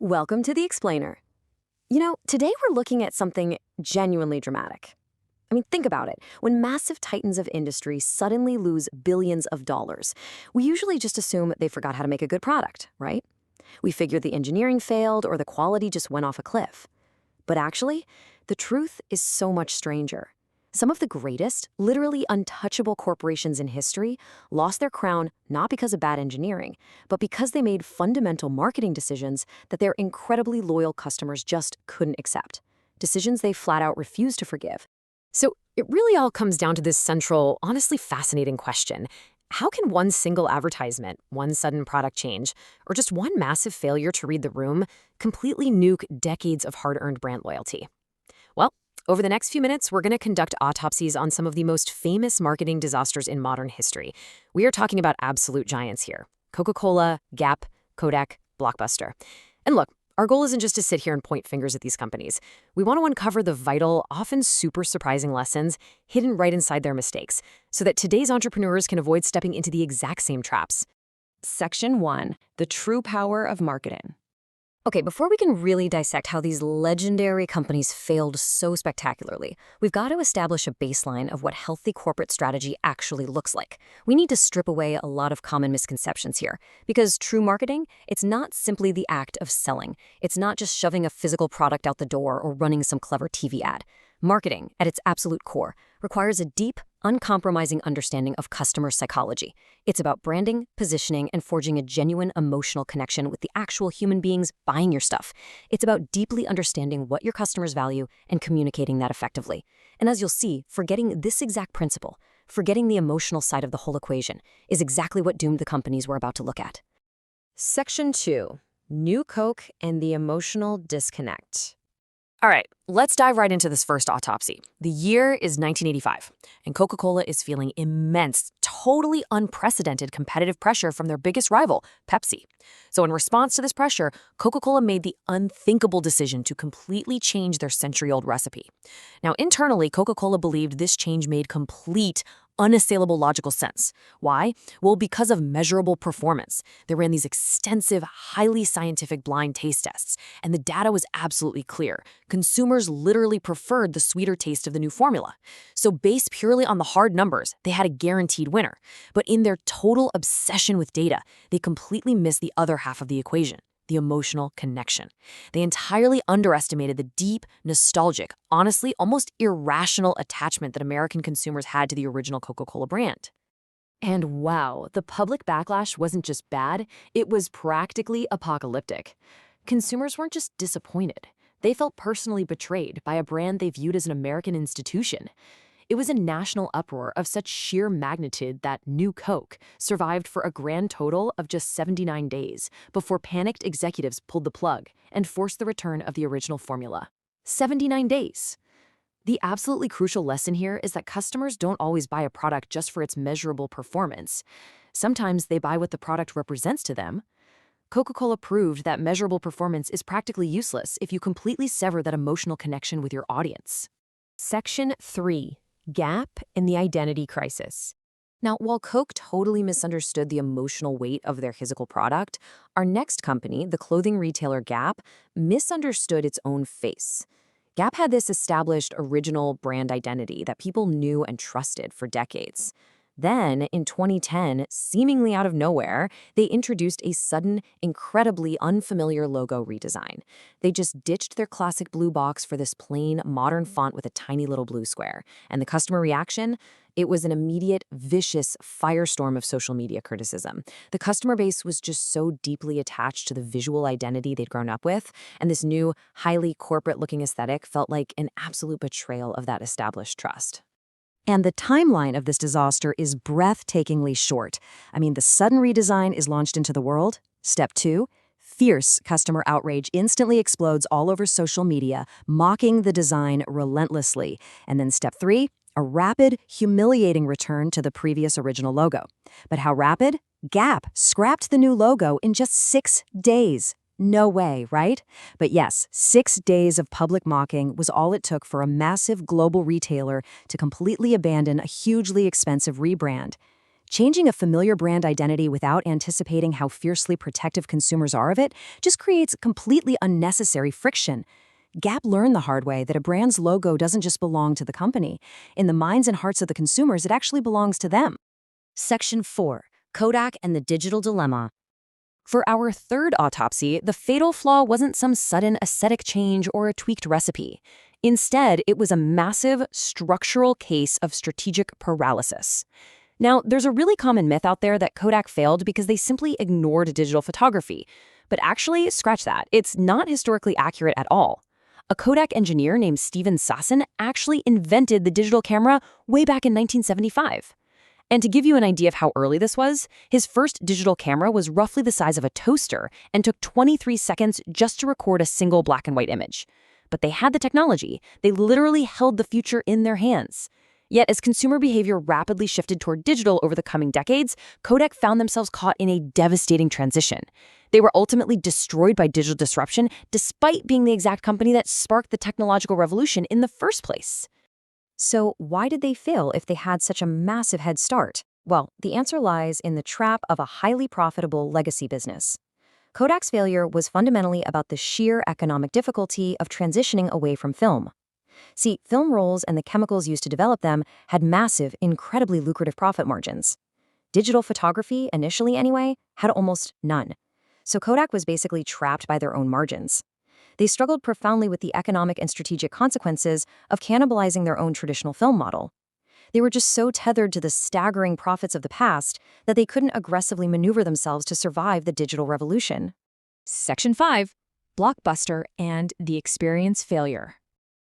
Welcome to the Explainer. Today we're looking at something genuinely dramatic. Think about it. When massive titans of industry suddenly lose billions of dollars, we usually just assume they forgot how to make a good product, right? We figure the engineering failed or the quality just went off a cliff. But actually, the truth is so much stranger. Some of the greatest, literally untouchable corporations in history lost their crown not because of bad engineering, but because they made fundamental marketing decisions that their incredibly loyal customers just couldn't accept. Decisions they flat out refused to forgive. So it really all comes down to this central, honestly fascinating question. How can one single advertisement, one sudden product change, or just one massive failure to read the room completely nuke decades of hard-earned brand loyalty? Well, over the next few minutes, we're going to conduct autopsies on some of the most famous marketing disasters in modern history. We are talking about absolute giants here: Coca-Cola, Gap, Kodak, Blockbuster. And look, our goal isn't just to sit here and point fingers at these companies. We want to uncover the vital, often super surprising lessons hidden right inside their mistakes, so that today's entrepreneurs can avoid stepping into the exact same traps. Section 1. The true power of marketing. Okay, before we can really dissect how these legendary companies failed so spectacularly, we've got to establish a baseline of what healthy corporate strategy actually looks like. We need to strip away a lot of common misconceptions here, because true marketing, it's not simply the act of selling. It's not just shoving a physical product out the door or running some clever TV ad. Marketing, at its absolute core, requires a deep, uncompromising understanding of customer psychology. It's about branding, positioning, and forging a genuine emotional connection with the actual human beings buying your stuff. It's about deeply understanding what your customers value and communicating that effectively. And as you'll see, forgetting this exact principle, forgetting the emotional side of the whole equation, is exactly what doomed the companies we're about to look at. Section 2. New Coke and the emotional disconnect. All right, let's dive right into this first autopsy. The year is 1985, and Coca-Cola is feeling immense, totally unprecedented competitive pressure from their biggest rival, Pepsi. So in response to this pressure, Coca-Cola made the unthinkable decision to completely change their century-old recipe. Now, internally, Coca-Cola believed this change made complete, unassailable logical sense. Why? Well, because of measurable performance. They ran these extensive, highly scientific blind taste tests, and the data was absolutely clear. Consumers literally preferred the sweeter taste of the new formula. So based purely on the hard numbers, they had a guaranteed winner. But in their total obsession with data, they completely missed the other half of the equation: the emotional connection. They entirely underestimated the deep, nostalgic, honestly, almost irrational attachment that American consumers had to the original Coca-Cola brand. And wow, the public backlash wasn't just bad, it was practically apocalyptic. Consumers weren't just disappointed. They felt personally betrayed by a brand they viewed as an American institution. It was a national uproar of such sheer magnitude that New Coke survived for a grand total of just 79 days before panicked executives pulled the plug and forced the return of the original formula. 79 days. The absolutely crucial lesson here is that customers don't always buy a product just for its measurable performance. Sometimes they buy what the product represents to them. Coca-Cola proved that measurable performance is practically useless if you completely sever that emotional connection with your audience. Section 3. Gap and the identity crisis. Now, while Coke totally misunderstood the emotional weight of their physical product, our next company, the clothing retailer Gap, misunderstood its own face. Gap had this established original brand identity that people knew and trusted for decades. Then, in 2010, seemingly out of nowhere, they introduced a sudden, incredibly unfamiliar logo redesign. They just ditched their classic blue box for this plain, modern font with a tiny little blue square. And the customer reaction? It was an immediate, vicious firestorm of social media criticism. The customer base was just so deeply attached to the visual identity they'd grown up with, and this new, highly corporate-looking aesthetic felt like an absolute betrayal of that established trust. And the timeline of this disaster is breathtakingly short. The sudden redesign is launched into the world. Step 2, fierce customer outrage instantly explodes all over social media, mocking the design relentlessly. And then step 3, a rapid, humiliating return to the previous original logo. But how rapid? Gap scrapped the new logo in just 6 days. No way, right? But yes, 6 days of public mocking was all it took for a massive global retailer to completely abandon a hugely expensive rebrand. Changing a familiar brand identity without anticipating how fiercely protective consumers are of it just creates completely unnecessary friction. Gap learned the hard way that a brand's logo doesn't just belong to the company. In the minds and hearts of the consumers, it actually belongs to them. Section 4. Kodak and the Digital Dilemma. For our third autopsy, the fatal flaw wasn't some sudden aesthetic change or a tweaked recipe. Instead, it was a massive structural case of strategic paralysis. Now, there's a really common myth out there that Kodak failed because they simply ignored digital photography. But actually, scratch that. It's not historically accurate at all. A Kodak engineer named Steven Sasson actually invented the digital camera way back in 1975. And to give you an idea of how early this was, his first digital camera was roughly the size of a toaster and took 23 seconds just to record a single black and white image. But they had the technology. They literally held the future in their hands. Yet as consumer behavior rapidly shifted toward digital over the coming decades, Kodak found themselves caught in a devastating transition. They were ultimately destroyed by digital disruption, despite being the exact company that sparked the technological revolution in the first place. So why did they fail if they had such a massive head start? Well, the answer lies in the trap of a highly profitable legacy business. Kodak's failure was fundamentally about the sheer economic difficulty of transitioning away from film. See, film rolls and the chemicals used to develop them had massive, incredibly lucrative profit margins. Digital photography, initially anyway, had almost none. So Kodak was basically trapped by their own margins. They struggled profoundly with the economic and strategic consequences of cannibalizing their own traditional film model. They were just so tethered to the staggering profits of the past that they couldn't aggressively maneuver themselves to survive the digital revolution. Section 5. Blockbuster and the experience failure.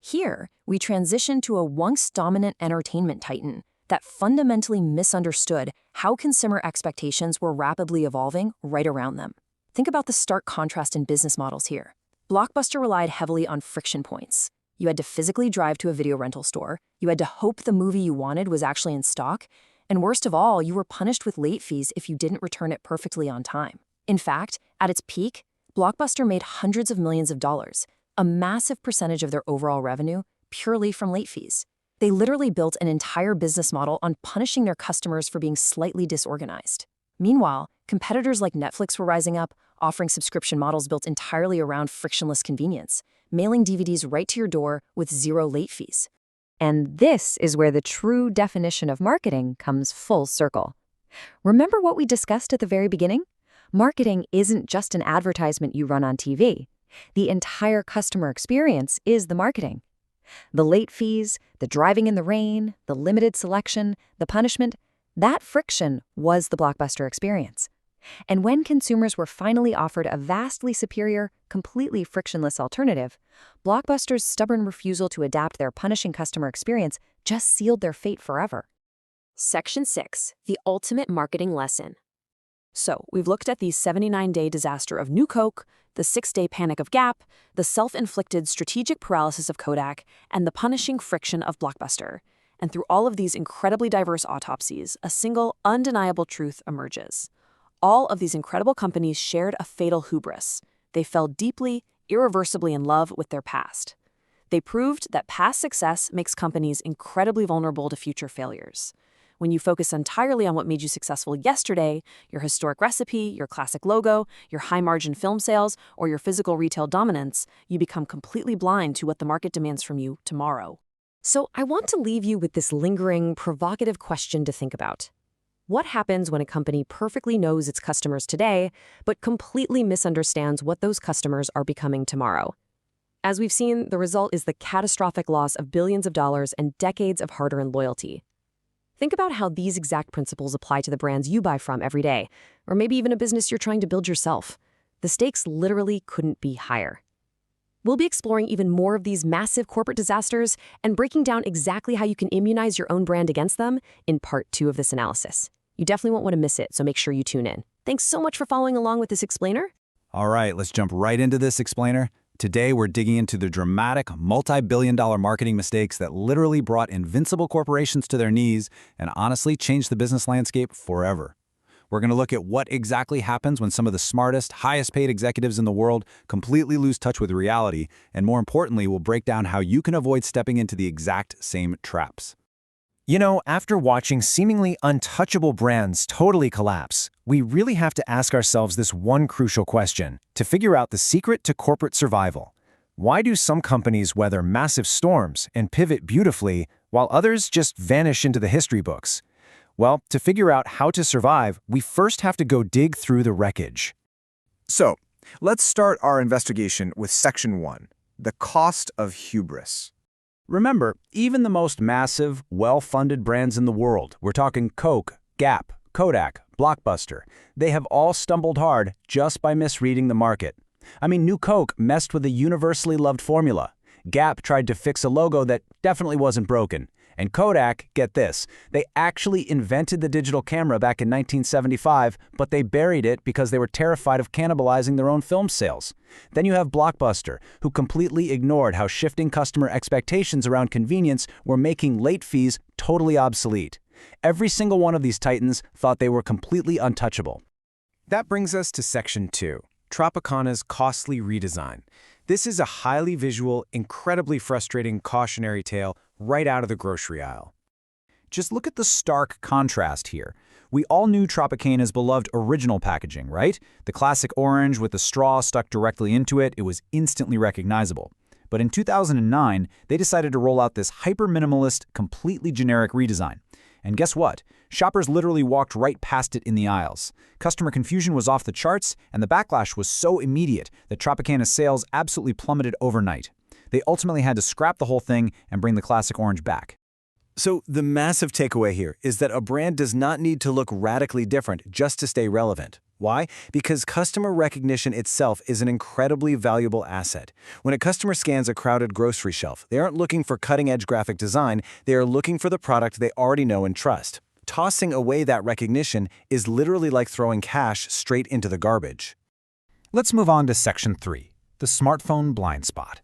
Here, we transition to a once-dominant entertainment titan that fundamentally misunderstood how consumer expectations were rapidly evolving right around them. Think about the stark contrast in business models here. Blockbuster relied heavily on friction points. You had to physically drive to a video rental store, you had to hope the movie you wanted was actually in stock, and worst of all, you were punished with late fees if you didn't return it perfectly on time. In fact, at its peak, Blockbuster made hundreds of millions of dollars, a massive percentage of their overall revenue, purely from late fees. They literally built an entire business model on punishing their customers for being slightly disorganized. Meanwhile, competitors like Netflix were rising up, offering subscription models built entirely around frictionless convenience, mailing DVDs right to your door with zero late fees. And this is where the true definition of marketing comes full circle. Remember what we discussed at the very beginning? Marketing isn't just an advertisement you run on TV. The entire customer experience is the marketing. The late fees, the driving in the rain, the limited selection, the punishment, that friction was the Blockbuster experience. And when consumers were finally offered a vastly superior, completely frictionless alternative, Blockbuster's stubborn refusal to adapt their punishing customer experience just sealed their fate forever. Section 6. The ultimate marketing lesson. So, we've looked at the 79-day disaster of New Coke, the 6-day panic of Gap, the self-inflicted strategic paralysis of Kodak, and the punishing friction of Blockbuster. And through all of these incredibly diverse autopsies, a single, undeniable truth emerges. All of these incredible companies shared a fatal hubris. They fell deeply, irreversibly in love with their past. They proved that past success makes companies incredibly vulnerable to future failures. When you focus entirely on what made you successful yesterday, your historic recipe, your classic logo, your high-margin film sales, or your physical retail dominance, you become completely blind to what the market demands from you tomorrow. So I want to leave you with this lingering, provocative question to think about. What happens when a company perfectly knows its customers today, but completely misunderstands what those customers are becoming tomorrow? As we've seen, the result is the catastrophic loss of billions of dollars and decades of hard-earned loyalty. Think about how these exact principles apply to the brands you buy from every day, or maybe even a business you're trying to build yourself. The stakes literally couldn't be higher. We'll be exploring even more of these massive corporate disasters and breaking down exactly how you can immunize your own brand against them in part 2 of this analysis. You definitely won't want to miss it, so make sure you tune in. Thanks so much for following along with this explainer. All right, let's jump right into this explainer. Today, we're digging into the dramatic, multi-billion-dollar marketing mistakes that literally brought invincible corporations to their knees and honestly changed the business landscape forever. We're going to look at what exactly happens when some of the smartest, highest-paid executives in the world completely lose touch with reality, and more importantly, we'll break down how you can avoid stepping into the exact same traps. You know, after watching seemingly untouchable brands totally collapse, we really have to ask ourselves this one crucial question to figure out the secret to corporate survival. Why do some companies weather massive storms and pivot beautifully, while others just vanish into the history books? Well, to figure out how to survive, we first have to go dig through the wreckage. So, let's start our investigation with Section 1, the cost of hubris. Remember, even the most massive, well-funded brands in the world, we're talking Coke, Gap, Kodak, Blockbuster, they have all stumbled hard just by misreading the market. I mean, New Coke messed with a universally loved formula. Gap tried to fix a logo that definitely wasn't broken. And Kodak, get this, they actually invented the digital camera back in 1975, but they buried it because they were terrified of cannibalizing their own film sales. Then you have Blockbuster, who completely ignored how shifting customer expectations around convenience were making late fees totally obsolete. Every single one of these titans thought they were completely untouchable. That brings us to Section 2, Tropicana's costly redesign. This is a highly visual, incredibly frustrating cautionary tale right out of the grocery aisle. Just look at the stark contrast here. We all knew Tropicana's beloved original packaging, right? The classic orange with the straw stuck directly into it, it was instantly recognizable. But in 2009, they decided to roll out this hyper-minimalist, completely generic redesign. And guess what? Shoppers literally walked right past it in the aisles. Customer confusion was off the charts, and the backlash was so immediate that Tropicana's sales absolutely plummeted overnight. They ultimately had to scrap the whole thing and bring the classic orange back. So the massive takeaway here is that a brand does not need to look radically different just to stay relevant. Why? Because customer recognition itself is an incredibly valuable asset. When a customer scans a crowded grocery shelf, they aren't looking for cutting-edge graphic design, they are looking for the product they already know and trust. Tossing away that recognition is literally like throwing cash straight into the garbage. Let's move on to Section 3, the smartphone blind spot.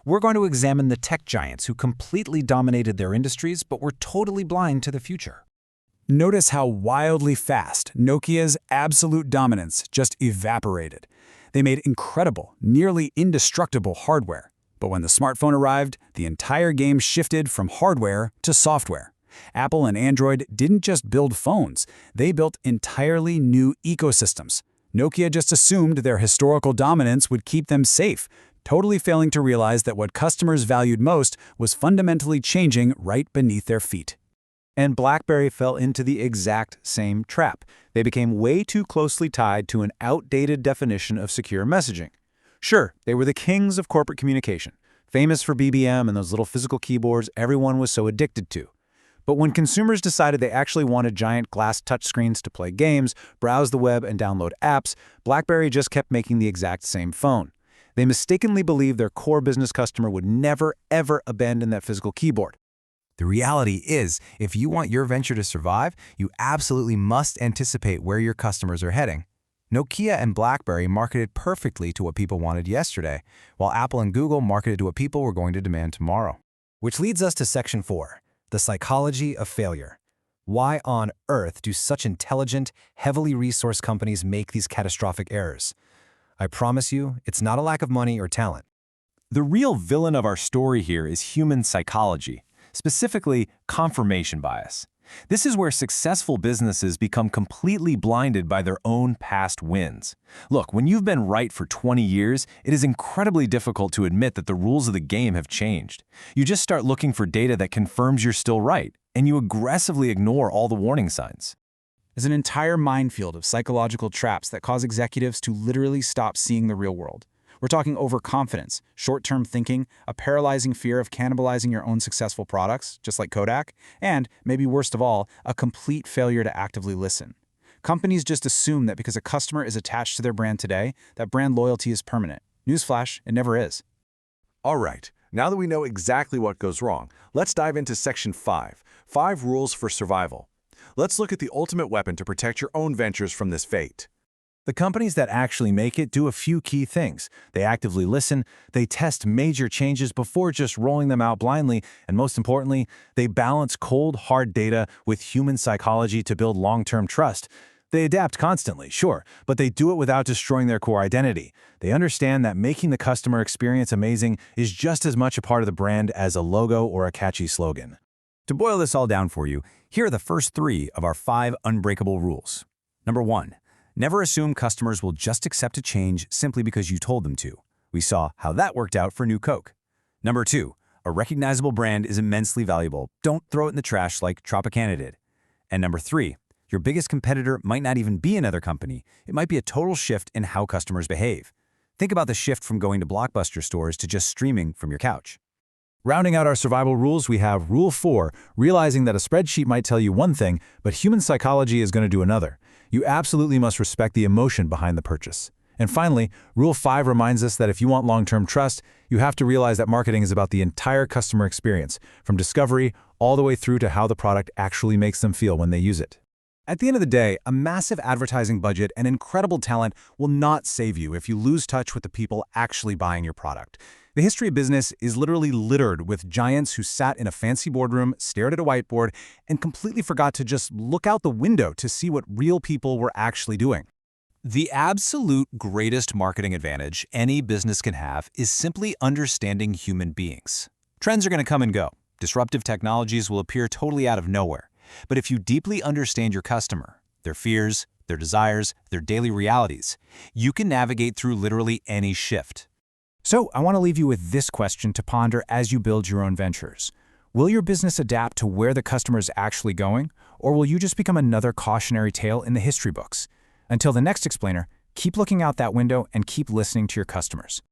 We're going to examine the tech giants who completely dominated their industries but were totally blind to the future. Notice how wildly fast Nokia's absolute dominance just evaporated. They made incredible, nearly indestructible hardware. But when the smartphone arrived, the entire game shifted from hardware to software. Apple and Android didn't just build phones, they built entirely new ecosystems. Nokia just assumed their historical dominance would keep them safe, totally failing to realize that what customers valued most was fundamentally changing right beneath their feet. And BlackBerry fell into the exact same trap. They became way too closely tied to an outdated definition of secure messaging. Sure, they were the kings of corporate communication, famous for BBM and those little physical keyboards everyone was so addicted to. But when consumers decided they actually wanted giant glass touchscreens to play games, browse the web, and download apps, BlackBerry just kept making the exact same phone. They mistakenly believed their core business customer would never, ever abandon that physical keyboard. The reality is, if you want your venture to survive, you absolutely must anticipate where your customers are heading. Nokia and BlackBerry marketed perfectly to what people wanted yesterday, while Apple and Google marketed to what people were going to demand tomorrow. Which leads us to Section 4, the psychology of failure. Why on earth do such intelligent, heavily resourced companies make these catastrophic errors? I promise you, it's not a lack of money or talent. The real villain of our story here is human psychology, specifically confirmation bias. This is where successful businesses become completely blinded by their own past wins. Look, when you've been right for 20 years, it is incredibly difficult to admit that the rules of the game have changed. You just start looking for data that confirms you're still right, and you aggressively ignore all the warning signs. There's an entire minefield of psychological traps that cause executives to literally stop seeing the real world. We're talking overconfidence, short-term thinking, a paralyzing fear of cannibalizing your own successful products, just like Kodak, and, maybe worst of all, a complete failure to actively listen. Companies just assume that because a customer is attached to their brand today, that brand loyalty is permanent. Newsflash, it never is. All right, now that we know exactly what goes wrong, let's dive into Section 5, 5 Rules for Survival. Let's look at the ultimate weapon to protect your own ventures from this fate. The companies that actually make it do a few key things. They actively listen, they test major changes before just rolling them out blindly, and most importantly, they balance cold, hard data with human psychology to build long-term trust. They adapt constantly, sure, but they do it without destroying their core identity. They understand that making the customer experience amazing is just as much a part of the brand as a logo or a catchy slogan. To boil this all down for you, here are the first 3 of our 5 unbreakable rules. Number 1, never assume customers will just accept a change simply because you told them to. We saw how that worked out for New Coke. Number 2, a recognizable brand is immensely valuable. Don't throw it in the trash like Tropicana did. And number 3, your biggest competitor might not even be another company. It might be a total shift in how customers behave. Think about the shift from going to Blockbuster stores to just streaming from your couch. Rounding out our survival rules, we have Rule 4, realizing that a spreadsheet might tell you one thing, but human psychology is going to do another. You absolutely must respect the emotion behind the purchase. And finally, Rule 5 reminds us that if you want long-term trust, you have to realize that marketing is about the entire customer experience, from discovery all the way through to how the product actually makes them feel when they use it. At the end of the day, a massive advertising budget and incredible talent will not save you if you lose touch with the people actually buying your product. The history of business is literally littered with giants who sat in a fancy boardroom, stared at a whiteboard, and completely forgot to just look out the window to see what real people were actually doing. The absolute greatest marketing advantage any business can have is simply understanding human beings. Trends are going to come and go. Disruptive technologies will appear totally out of nowhere. But if you deeply understand your customer, their fears, their desires, their daily realities, you can navigate through literally any shift. So, I want to leave you with this question to ponder as you build your own ventures. Will your business adapt to where the customer is actually going, or will you just become another cautionary tale in the history books? Until the next explainer, keep looking out that window and keep listening to your customers.